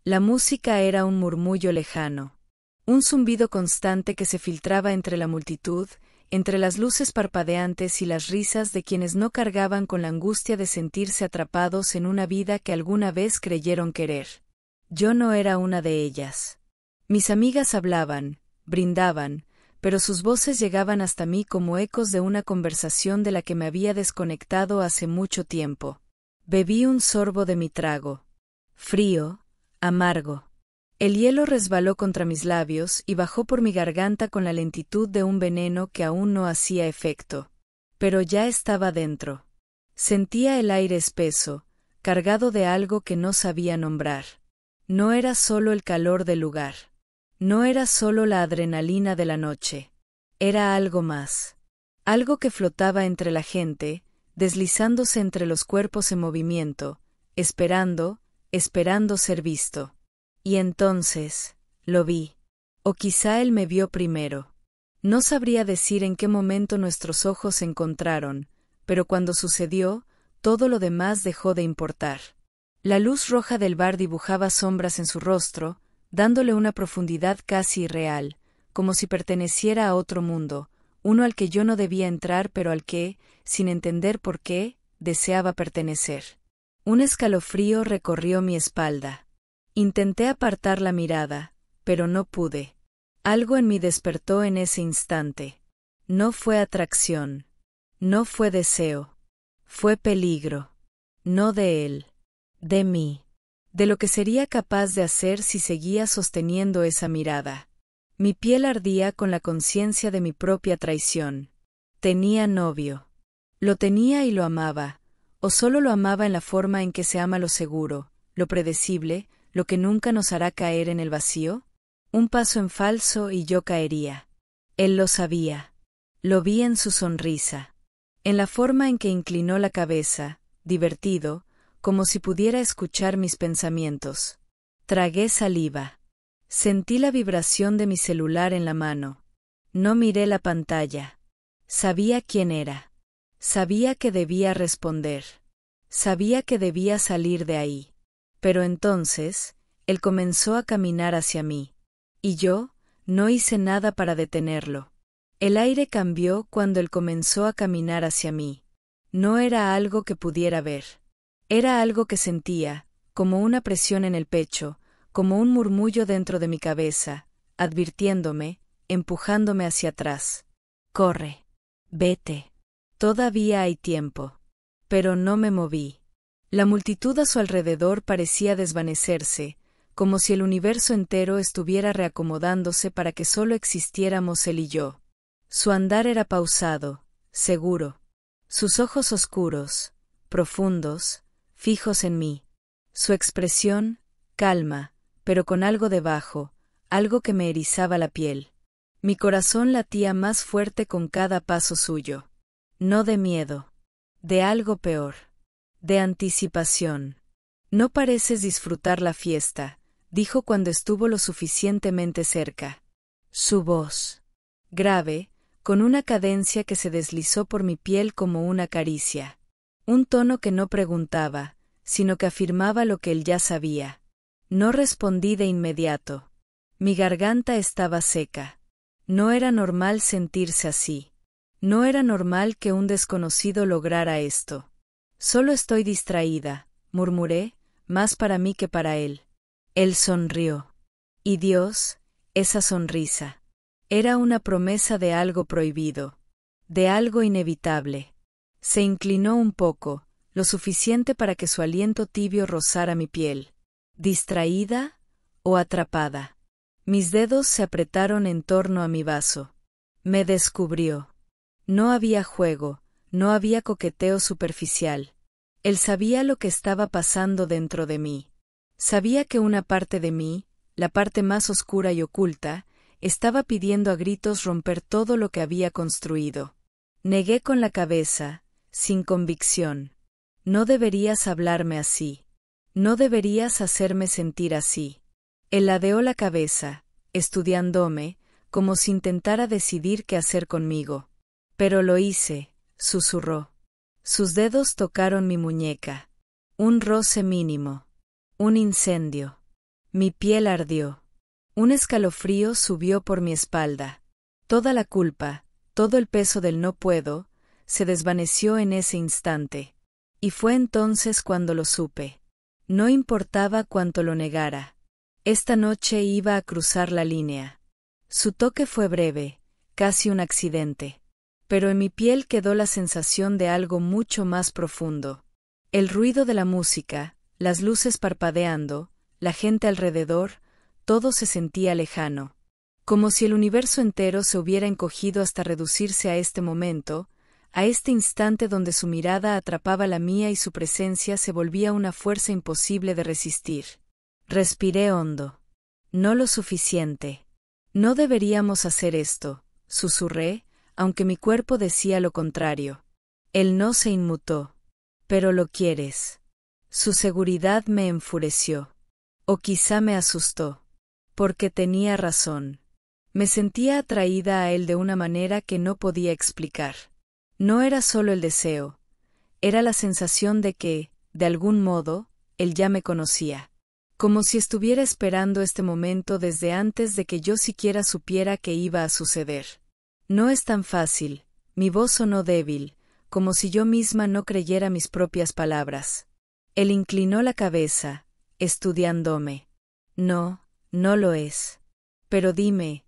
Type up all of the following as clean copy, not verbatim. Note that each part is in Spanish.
La música era un murmullo lejano, un zumbido constante que se filtraba entre la multitud, entre las luces parpadeantes y las risas de quienes no cargaban con la angustia de sentirse atrapados en una vida que alguna vez creyeron querer. Yo no era una de ellas. Mis amigas hablaban, brindaban, pero sus voces llegaban hasta mí como ecos de una conversación de la que me había desconectado hace mucho tiempo. Bebí un sorbo de mi trago. Frío, amargo. El hielo resbaló contra mis labios y bajó por mi garganta con la lentitud de un veneno que aún no hacía efecto. Pero ya estaba dentro. Sentía el aire espeso, cargado de algo que no sabía nombrar. No era solo el calor del lugar. No era solo la adrenalina de la noche. Era algo más. Algo que flotaba entre la gente, deslizándose entre los cuerpos en movimiento, esperando ser visto. Y entonces, lo vi. O quizá él me vio primero. No sabría decir en qué momento nuestros ojos se encontraron, pero cuando sucedió, todo lo demás dejó de importar. La luz roja del bar dibujaba sombras en su rostro, dándole una profundidad casi irreal, como si perteneciera a otro mundo, uno al que yo no debía entrar pero al que, sin entender por qué, deseaba pertenecer. Un escalofrío recorrió mi espalda. Intenté apartar la mirada, pero no pude. Algo en mí despertó en ese instante. No fue atracción. No fue deseo. Fue peligro. No de él. De mí. De lo que sería capaz de hacer si seguía sosteniendo esa mirada. Mi piel ardía con la conciencia de mi propia traición. Tenía novio. Lo tenía y lo amaba, o solo lo amaba en la forma en que se ama lo seguro, lo predecible, lo que nunca nos hará caer en el vacío. Un paso en falso y yo caería. Él lo sabía. Lo vi en su sonrisa. En la forma en que inclinó la cabeza, divertido, como si pudiera escuchar mis pensamientos. Tragué saliva. Sentí la vibración de mi celular en la mano. No miré la pantalla. Sabía quién era. Sabía que debía responder. Sabía que debía salir de ahí. Pero entonces, él comenzó a caminar hacia mí. Y yo, no hice nada para detenerlo. El aire cambió cuando él comenzó a caminar hacia mí. No era algo que pudiera ver. Era algo que sentía, como una presión en el pecho, como un murmullo dentro de mi cabeza, advirtiéndome, empujándome hacia atrás. Corre. Vete. Todavía hay tiempo. Pero no me moví. La multitud a su alrededor parecía desvanecerse, como si el universo entero estuviera reacomodándose para que solo existiéramos él y yo. Su andar era pausado, seguro. Sus ojos oscuros, profundos, fijos en mí. Su expresión, calma, pero con algo debajo, algo que me erizaba la piel. Mi corazón latía más fuerte con cada paso suyo. No de miedo. De algo peor. De anticipación. No pareces disfrutar la fiesta, dijo cuando estuvo lo suficientemente cerca. Su voz. Grave, con una cadencia que se deslizó por mi piel como una caricia. Un tono que no preguntaba, sino que afirmaba lo que él ya sabía. No respondí de inmediato. Mi garganta estaba seca. No era normal sentirse así. No era normal que un desconocido lograra esto. Solo estoy distraída, murmuré, más para mí que para él. Él sonrió. Y Dios, esa sonrisa. Era una promesa de algo prohibido. De algo inevitable. Se inclinó un poco, lo suficiente para que su aliento tibio rozara mi piel. ¿Distraída o atrapada? Mis dedos se apretaron en torno a mi vaso. Me descubrió. No había juego, no había coqueteo superficial. Él sabía lo que estaba pasando dentro de mí. Sabía que una parte de mí, la parte más oscura y oculta, estaba pidiendo a gritos romper todo lo que había construido. Negué con la cabeza, sin convicción. No deberías hablarme así. No deberías hacerme sentir así. Él ladeó la cabeza, estudiándome, como si intentara decidir qué hacer conmigo. Pero lo hice, susurró. Sus dedos tocaron mi muñeca. Un roce mínimo. Un incendio. Mi piel ardió. Un escalofrío subió por mi espalda. Toda la culpa, todo el peso del no puedo, se desvaneció en ese instante. Y fue entonces cuando lo supe. No importaba cuánto lo negara. Esta noche iba a cruzar la línea. Su toque fue breve, casi un accidente. Pero en mi piel quedó la sensación de algo mucho más profundo. El ruido de la música, las luces parpadeando, la gente alrededor, todo se sentía lejano. Como si el universo entero se hubiera encogido hasta reducirse a este momento, a este instante donde su mirada atrapaba la mía y su presencia se volvía una fuerza imposible de resistir. Respiré hondo. No lo suficiente. No deberíamos hacer esto, susurré, aunque mi cuerpo decía lo contrario. Él no se inmutó. Pero lo quieres. Su seguridad me enfureció. O quizá me asustó. Porque tenía razón. Me sentía atraída a él de una manera que no podía explicar. No era solo el deseo. Era la sensación de que, de algún modo, él ya me conocía. Como si estuviera esperando este momento desde antes de que yo siquiera supiera que iba a suceder. No es tan fácil, mi voz sonó débil, como si yo misma no creyera mis propias palabras. Él inclinó la cabeza, estudiándome. No, no lo es. Pero dime,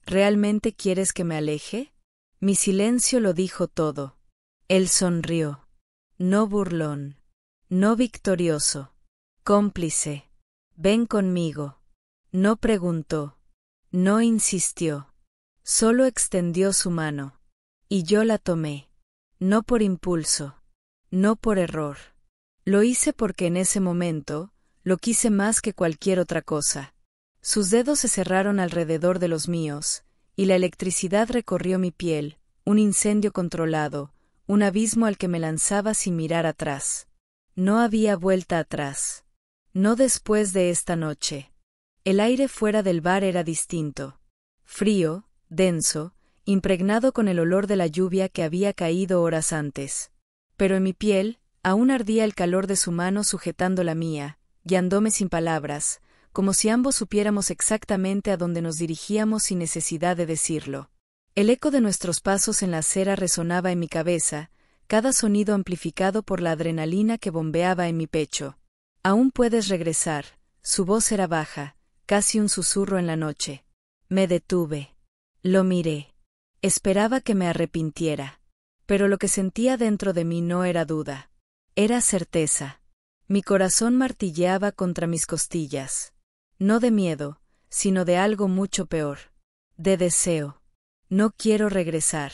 ¿realmente quieres que me aleje? Mi silencio lo dijo todo. Él sonrió. No burlón. No victorioso. Cómplice. Ven conmigo. No preguntó. No insistió. Solo extendió su mano. Y yo la tomé. No por impulso. No por error. Lo hice porque en ese momento, lo quise más que cualquier otra cosa. Sus dedos se cerraron alrededor de los míos, y la electricidad recorrió mi piel, un incendio controlado, un abismo al que me lanzaba sin mirar atrás. No había vuelta atrás. No después de esta noche. El aire fuera del bar era distinto. Frío, denso, impregnado con el olor de la lluvia que había caído horas antes. Pero en mi piel, aún ardía el calor de su mano sujetando la mía, guiándome sin palabras, como si ambos supiéramos exactamente a dónde nos dirigíamos sin necesidad de decirlo. El eco de nuestros pasos en la acera resonaba en mi cabeza, cada sonido amplificado por la adrenalina que bombeaba en mi pecho. Aún puedes regresar, su voz era baja, casi un susurro en la noche. Me detuve. Lo miré. Esperaba que me arrepintiera. Pero lo que sentía dentro de mí no era duda. Era certeza. Mi corazón martilleaba contra mis costillas. No de miedo, sino de algo mucho peor. De deseo. No quiero regresar.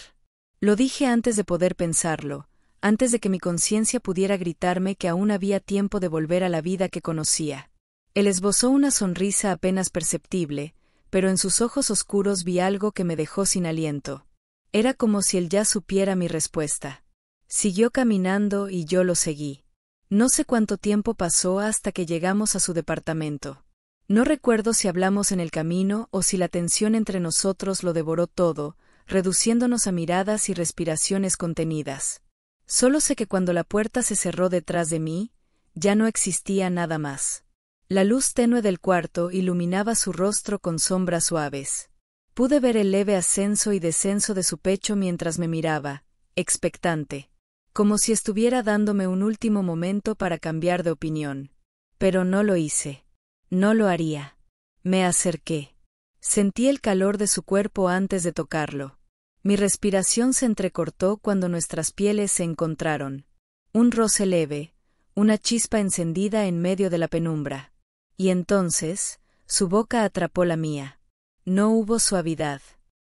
Lo dije antes de poder pensarlo, antes de que mi conciencia pudiera gritarme que aún había tiempo de volver a la vida que conocía. Él esbozó una sonrisa apenas perceptible, pero en sus ojos oscuros vi algo que me dejó sin aliento. Era como si él ya supiera mi respuesta. Siguió caminando y yo lo seguí. No sé cuánto tiempo pasó hasta que llegamos a su departamento. No recuerdo si hablamos en el camino o si la tensión entre nosotros lo devoró todo, reduciéndonos a miradas y respiraciones contenidas. Solo sé que cuando la puerta se cerró detrás de mí, ya no existía nada más. La luz tenue del cuarto iluminaba su rostro con sombras suaves. Pude ver el leve ascenso y descenso de su pecho mientras me miraba, expectante, como si estuviera dándome un último momento para cambiar de opinión. Pero no lo hice. No lo haría. Me acerqué. Sentí el calor de su cuerpo antes de tocarlo. Mi respiración se entrecortó cuando nuestras pieles se encontraron. Un roce leve, una chispa encendida en medio de la penumbra. Y entonces, su boca atrapó la mía. No hubo suavidad.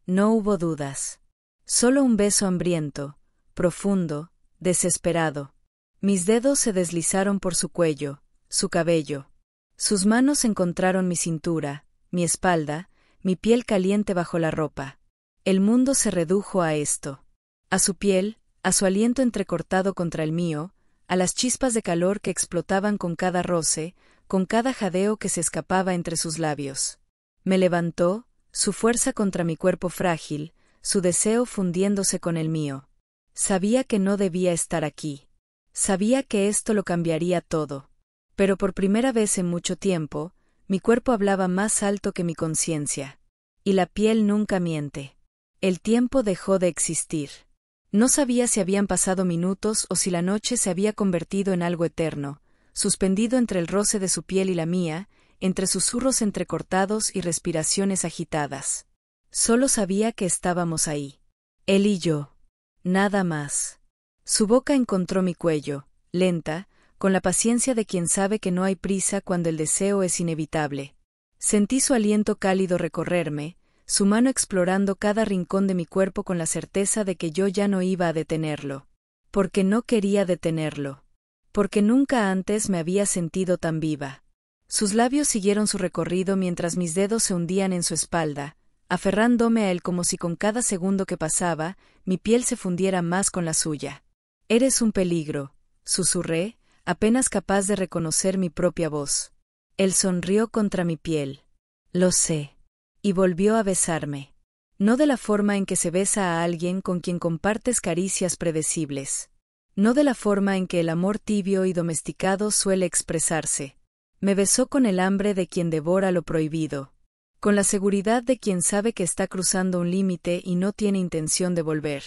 No hubo dudas. Solo un beso hambriento, profundo, desesperado. Mis dedos se deslizaron por su cuello, su cabello. Sus manos encontraron mi cintura, mi espalda, mi piel caliente bajo la ropa. El mundo se redujo a esto. A su piel, a su aliento entrecortado contra el mío, a las chispas de calor que explotaban con cada roce, con cada jadeo que se escapaba entre sus labios. Me levantó, su fuerza contra mi cuerpo frágil, su deseo fundiéndose con el mío. Sabía que no debía estar aquí. Sabía que esto lo cambiaría todo. Pero por primera vez en mucho tiempo, mi cuerpo hablaba más alto que mi conciencia. Y la piel nunca miente. El tiempo dejó de existir. No sabía si habían pasado minutos o si la noche se había convertido en algo eterno, suspendido entre el roce de su piel y la mía, entre susurros entrecortados y respiraciones agitadas. Solo sabía que estábamos ahí. Él y yo. Nada más. Su boca encontró mi cuello, lenta, con la paciencia de quien sabe que no hay prisa cuando el deseo es inevitable. Sentí su aliento cálido recorrerme, su mano explorando cada rincón de mi cuerpo con la certeza de que yo ya no iba a detenerlo. Porque no quería detenerlo. Porque nunca antes me había sentido tan viva. Sus labios siguieron su recorrido mientras mis dedos se hundían en su espalda, aferrándome a él como si con cada segundo que pasaba, mi piel se fundiera más con la suya. «Eres un peligro», susurré, apenas capaz de reconocer mi propia voz. Él sonrió contra mi piel. «Lo sé». Y volvió a besarme. No de la forma en que se besa a alguien con quien compartes caricias predecibles. No de la forma en que el amor tibio y domesticado suele expresarse. Me besó con el hambre de quien devora lo prohibido. Con la seguridad de quien sabe que está cruzando un límite y no tiene intención de volver.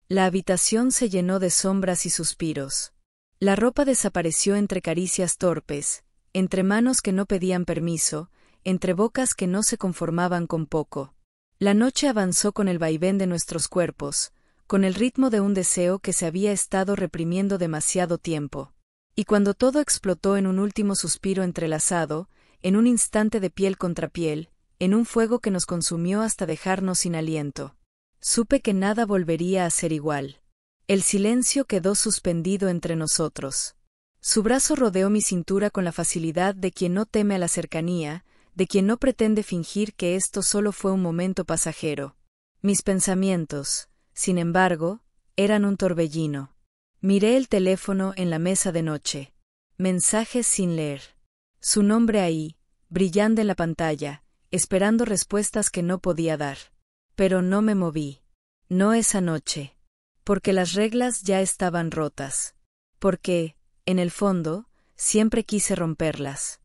La habitación se llenó de sombras y suspiros. La ropa desapareció entre caricias torpes, entre manos que no pedían permiso, entre bocas que no se conformaban con poco. La noche avanzó con el vaivén de nuestros cuerpos, con el ritmo de un deseo que se había estado reprimiendo demasiado tiempo. Y cuando todo explotó en un último suspiro entrelazado, en un instante de piel contra piel, en un fuego que nos consumió hasta dejarnos sin aliento, supe que nada volvería a ser igual. El silencio quedó suspendido entre nosotros. Su brazo rodeó mi cintura con la facilidad de quien no teme a la cercanía, de quien no pretende fingir que esto solo fue un momento pasajero. Mis pensamientos, sin embargo, eran un torbellino. Miré el teléfono en la mesa de noche. Mensajes sin leer. Su nombre ahí, brillando en la pantalla, esperando respuestas que no podía dar. Pero no me moví. No esa noche. Porque las reglas ya estaban rotas. Porque, en el fondo, siempre quise romperlas.